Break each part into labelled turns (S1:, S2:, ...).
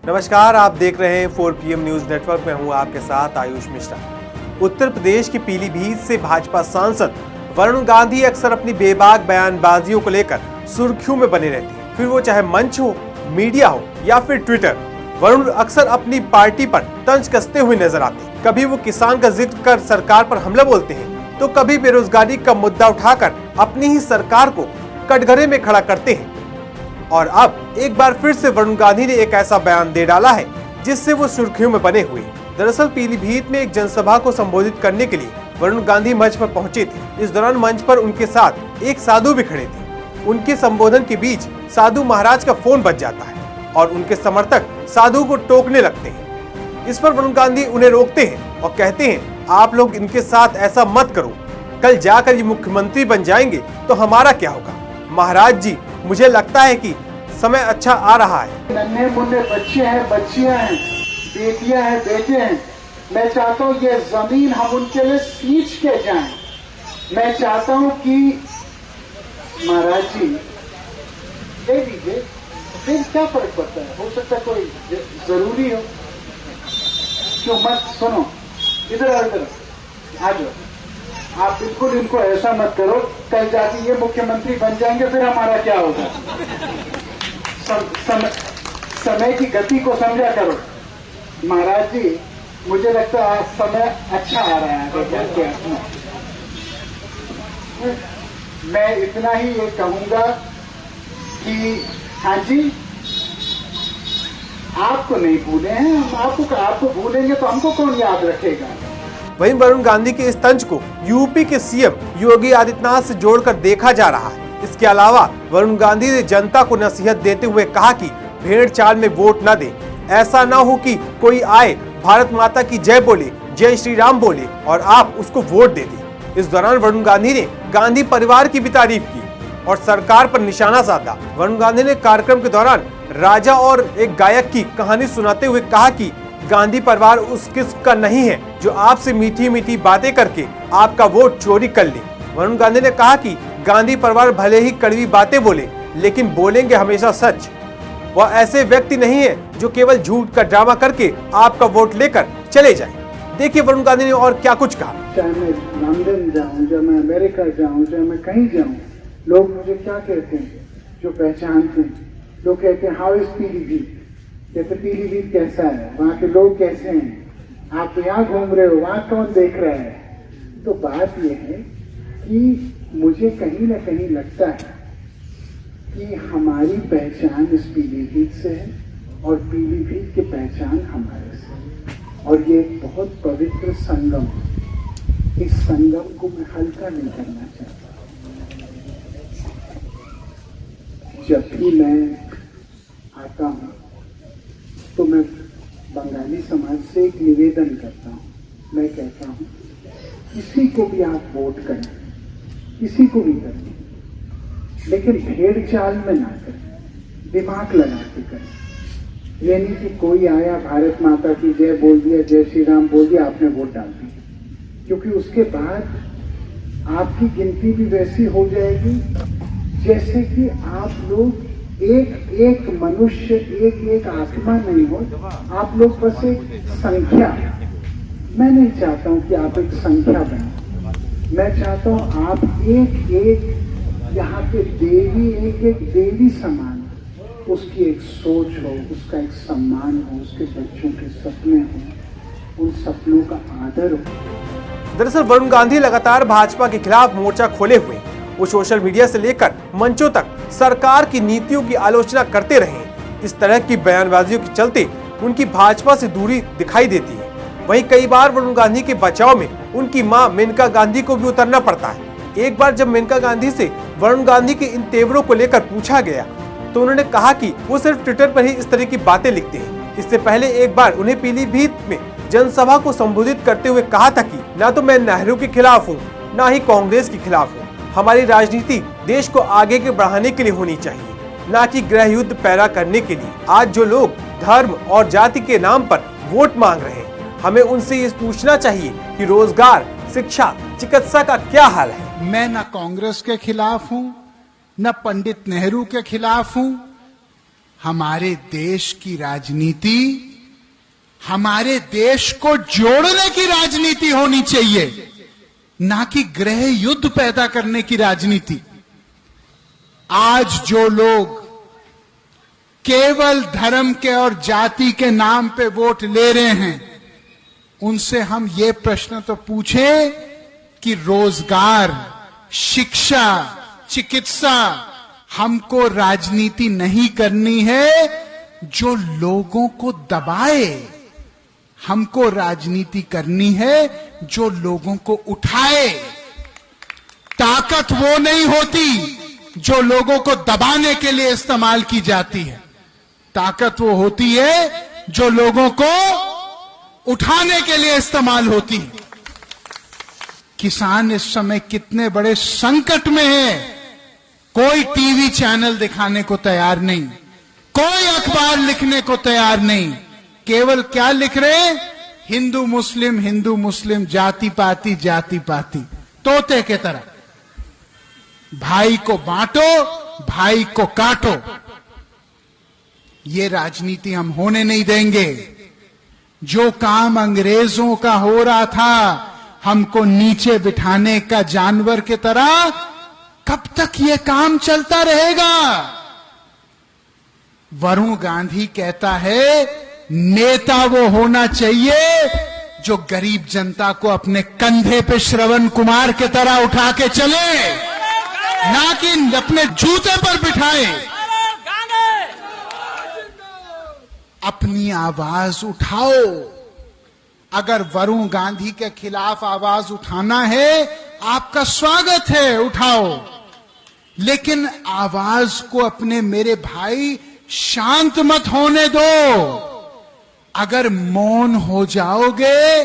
S1: नमस्कार, आप देख रहे हैं 4 PM न्यूज नेटवर्क में हूं आपके साथ आयुष मिश्रा। उत्तर प्रदेश की पीलीभीत से भाजपा सांसद वरुण गांधी अक्सर अपनी बेबाक बयानबाजियों को लेकर सुर्खियों में बने रहते हैं। फिर वो चाहे मंच हो, मीडिया हो या फिर ट्विटर, वरुण अक्सर अपनी पार्टी पर तंज कसते हुए नजर आते हैं। कभी वो किसान का जिक्र कर सरकार पर हमला बोलते हैं, तो कभी बेरोजगारी का मुद्दा उठाकर अपनी ही सरकार को कटघरे में खड़ा करते हैं। और अब एक बार फिर से वरुण गांधी ने एक ऐसा बयान दे डाला है जिससे वो सुर्खियों में बने हुए। दरअसल पीलीभीत में एक जनसभा को संबोधित करने के लिए वरुण गांधी मंच पर पहुंचे थे। इस दौरान मंच पर उनके साथ एक साधु भी खड़े थे। उनके संबोधन के बीच साधु महाराज का फोन बज जाता है और उनके समर्थक साधु को टोकने लगते हैं। इस पर वरुण गांधी उन्हें रोकते हैं और कहते हैं, आप लोग इनके साथ ऐसा मत करो, कल जाकर ये मुख्यमंत्री बन जाएंगे तो हमारा क्या होगा। महाराज जी, मुझे लगता है कि समय अच्छा आ रहा है।
S2: नन्हे मुन्ने बच्चे हैं, बच्चियां हैं, बेटियां हैं, बेटे हैं। मैं चाहता हूँ ये जमीन हम उनके लिए सींच के जाएं। मैं चाहता हूँ कि महाराज जी दे दीजिए, फिर क्या फर्क पड़ता है, हो सकता है कोई जरूरी हो। क्यों मत सुनो, इधर आ जाओ। आप बिल्कुल इनको ऐसा मत करो, कल जाके ये मुख्यमंत्री बन जाएंगे फिर हमारा क्या होगा। समय की गति को समझा करो। महाराज जी, मुझे लगता है आज समय अच्छा आ रहा है। मैं इतना ही ये कहूंगा कि हाँ जी, आपको नहीं भूले हैं हम, आपको भूलेंगे तो हमको कौन याद रखेगा।
S1: वहीं वरुण गांधी के इस तंज को यूपी के सीएम योगी आदित्यनाथ से जोड़कर देखा जा रहा है। इसके अलावा वरुण गांधी ने जनता को नसीहत देते हुए कहा कि भेड़ चाल में वोट न दे। ऐसा न हो कि कोई आए, भारत माता की जय बोले, जय श्री राम बोले और आप उसको वोट दे दें। इस दौरान वरुण गांधी ने गांधी परिवार की भी तारीफ की और सरकार पर निशाना साधा। वरुण गांधी ने कार्यक्रम के दौरान राजा और एक गायक की कहानी सुनाते हुए कहा कि गांधी परिवार उस किस्म का नहीं है जो आपसे मीठी मीठी बातें करके आपका वोट चोरी कर ले। वरुण गांधी ने कहा कि गांधी परिवार भले ही कड़वी बातें बोले, लेकिन बोलेंगे हमेशा सच। वह ऐसे व्यक्ति नहीं है जो केवल झूठ का ड्रामा करके आपका वोट लेकर चले जाएं। देखिए वरुण गांधी ने और क्या कुछ कहा।
S2: चाहे मैं लंदन जाऊं, चाहे मैं अमेरिका जाऊं, चाहे मैं कहीं जाऊं, लोग मुझे क्या कहते हैं जो पहचानते हैं। लोग कहते हैं, हाउ इज पीलीभीत, कहते पीलीभीत कैसा है, वहाँ के लोग कैसे हैं, आप तो यहाँ घूम रहे हो, वहाँ कौन देख रहा है। तो बात यह है कि मुझे कहीं ना कहीं लगता है कि हमारी पहचान इस पीलीभीत से है और पीलीभीत की पहचान हमारे से, और ये एक बहुत पवित्र संगम। इस संगम को मैं हल्का नहीं करना चाहता। जब भी मैं आता हूँ तो मैं बंगाली समाज से एक निवेदन करता हूँ। मैं कहता हूँ, किसी को भी आप वोट करें, किसी को भी करें, लेकिन भेड़ चाल में ना करें, दिमाग लगा के करें। ये नहीं कि कोई आया, भारत माता की जय बोल दिया, जय श्री राम बोल दिया, आपने वोट डाल दिया, क्योंकि उसके बाद आपकी गिनती भी वैसी हो जाएगी जैसे कि आप लोग एक एक मनुष्य, एक एक आत्मा नहीं हो, आप लोग बस एक संख्या। मैं नहीं चाहता हूं कि आप एक संख्या बने, मैं चाहता हूं आप एक एक यहाँ पे देवी, एक एक देवी समान, उसकी एक सोच हो, उसका एक सम्मान हो, उसके बच्चों के सपने हो, उन सपनों का आदर हो।
S1: दरअसल वरुण गांधी लगातार भाजपा के खिलाफ मोर्चा खोले हुए। वो सोशल मीडिया से लेकर मंचों तक सरकार की नीतियों की आलोचना करते रहे। इस तरह की बयानबाजियों के चलते उनकी भाजपा से दूरी दिखाई देती है। वहीं कई बार वरुण गांधी के बचाव में उनकी मां मेनका गांधी को भी उतरना पड़ता है। एक बार जब मेनका गांधी से वरुण गांधी के इन तेवरों को लेकर पूछा गया तो उन्होंने कहा कि वो सिर्फ ट्विटर पर ही इस तरह की बातें लिखते हैं। इससे पहले एक बार उन्हें पीलीभीत में जनसभा को संबोधित करते हुए कहा था कि ना तो मैं नेहरू के खिलाफ हूँ, ना ही कांग्रेस के खिलाफ हूँ। हमारी राजनीति देश को आगे के बढ़ाने के लिए होनी चाहिए, ना कि गृह युद्ध पैदा करने के लिए। आज जो लोग धर्म और जाति के नाम पर वोट मांग रहे हैं, हमें उनसे ये पूछना चाहिए कि रोजगार, शिक्षा, चिकित्सा का क्या हाल है।
S3: मैं न कांग्रेस के खिलाफ हूँ, न पंडित नेहरू के खिलाफ हूँ, हमारे देश की राजनीति हमारे देश को जोड़ने की राजनीति होनी चाहिए, ना कि गृह युद्ध पैदा करने की राजनीति। आज जो लोग केवल धर्म के और जाति के नाम पे वोट ले रहे हैं, उनसे हम ये प्रश्न तो पूछें कि रोजगार, शिक्षा, चिकित्सा, हमको राजनीति नहीं करनी है जो लोगों को दबाए, हमको राजनीति करनी है जो लोगों को उठाए। ताकत वो नहीं होती जो लोगों को दबाने के लिए इस्तेमाल की जाती है, ताकत वो होती है जो लोगों को उठाने के लिए इस्तेमाल होती है। किसान इस समय कितने बड़े संकट में है, कोई टीवी चैनल दिखाने को तैयार नहीं, कोई अखबार लिखने को तैयार नहीं, केवल क्या लिख रहे हैं? हिंदू मुस्लिम, जाति पाति, तोते के तरह। भाई को बांटो, भाई को काटो। ये राजनीति हम होने नहीं देंगे। जो काम अंग्रेजों का हो रहा था, हमको नीचे बिठाने का जानवर के तरह, कब तक ये काम चलता रहेगा? वरुण गांधी कहता है, नेता वो होना चाहिए जो गरीब जनता को अपने कंधे पे श्रवण कुमार के तरह उठा के चले, ना कि अपने जूते पर बिठाए। अपनी आवाज उठाओ। अगर वरुण गांधी के खिलाफ आवाज उठाना है, आपका स्वागत है, उठाओ, लेकिन आवाज को अपने मेरे भाई शांत मत होने दो। अगर मौन हो जाओगे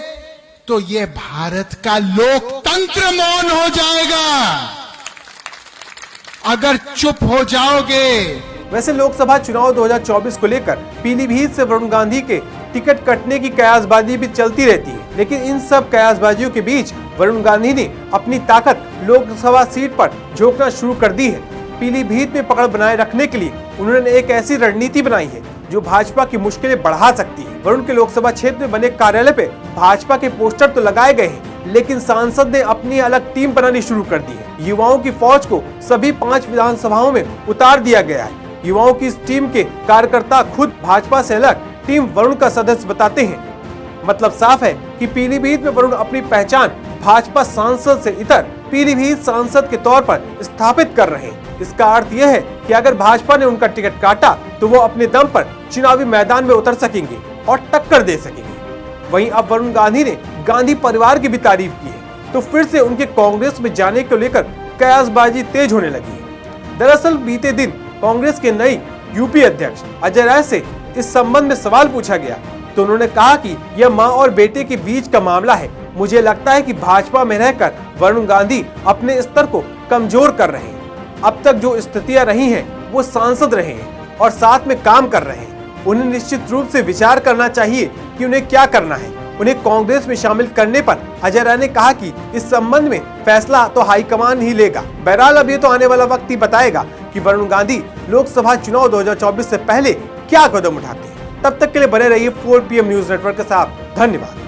S3: तो ये भारत का लोकतंत्र मौन हो जाएगा। अगर चुप हो जाओगे।
S1: वैसे लोकसभा चुनाव 2024 को लेकर पीलीभीत से वरुण गांधी के टिकट कटने की कयासबाजी भी चलती रहती है, लेकिन इन सब कयासबाजियों के बीच वरुण गांधी ने अपनी ताकत लोकसभा सीट पर झोंकना शुरू कर दी है। पीलीभीत में पकड़ बनाए रखने के लिए उन्होंने एक ऐसी रणनीति बनाई है जो भाजपा की मुश्किलें बढ़ा सकती है। वरुण के लोकसभा क्षेत्र में बने कार्यालय पे भाजपा के पोस्टर तो लगाए गए हैं, लेकिन सांसद ने अपनी अलग टीम बनानी शुरू कर दी है। युवाओं की फौज को सभी 5 विधानसभाओं में उतार दिया गया है। युवाओं की इस टीम के कार्यकर्ता खुद भाजपा से अलग टीम वरुण का सदस्य बताते हैं। मतलब साफ है कि पीलीभीत में वरुण अपनी पहचान भाजपा सांसद से इतर पीलीभीत सांसद के तौर पर स्थापित कर रहे हैं। इसका अर्थ यह है कि अगर भाजपा ने उनका टिकट काटा तो वो अपने दम पर चुनावी मैदान में उतर सकेंगे और टक्कर दे सकेंगे। वहीं अब वरुण गांधी ने गांधी परिवार की भी तारीफ की है, तो फिर से उनके कांग्रेस में जाने को लेकर कयासबाजी तेज होने लगी है। दरअसल बीते दिन कांग्रेस के नए यूपी अध्यक्ष अजय राय से इस संबंध में सवाल पूछा गया, तो उन्होंने कहा कि यह मां और बेटे के बीच का मामला है। मुझे लगता है कि भाजपा में रहकर वरुण गांधी अपने स्तर को कमजोर कर रहे हैं। अब तक जो स्थितियां रही हैं, वो सांसद रहे हैं और साथ में काम कर रहे हैं। उन्हें निश्चित रूप से विचार करना चाहिए कि उन्हें क्या करना है। उन्हें कांग्रेस में शामिल करने पर अजय राय ने कहा कि इस संबंध में फैसला तो हाईकमान ही लेगा। बहरहाल अब ये तो आने वाला वक्त ही बताएगा कि वरुण गांधी लोकसभा चुनाव 2024 से पहले क्या कदम उठाते हैं। तब तक के लिए बने रहिए 4 PM न्यूज नेटवर्क के साथ। धन्यवाद।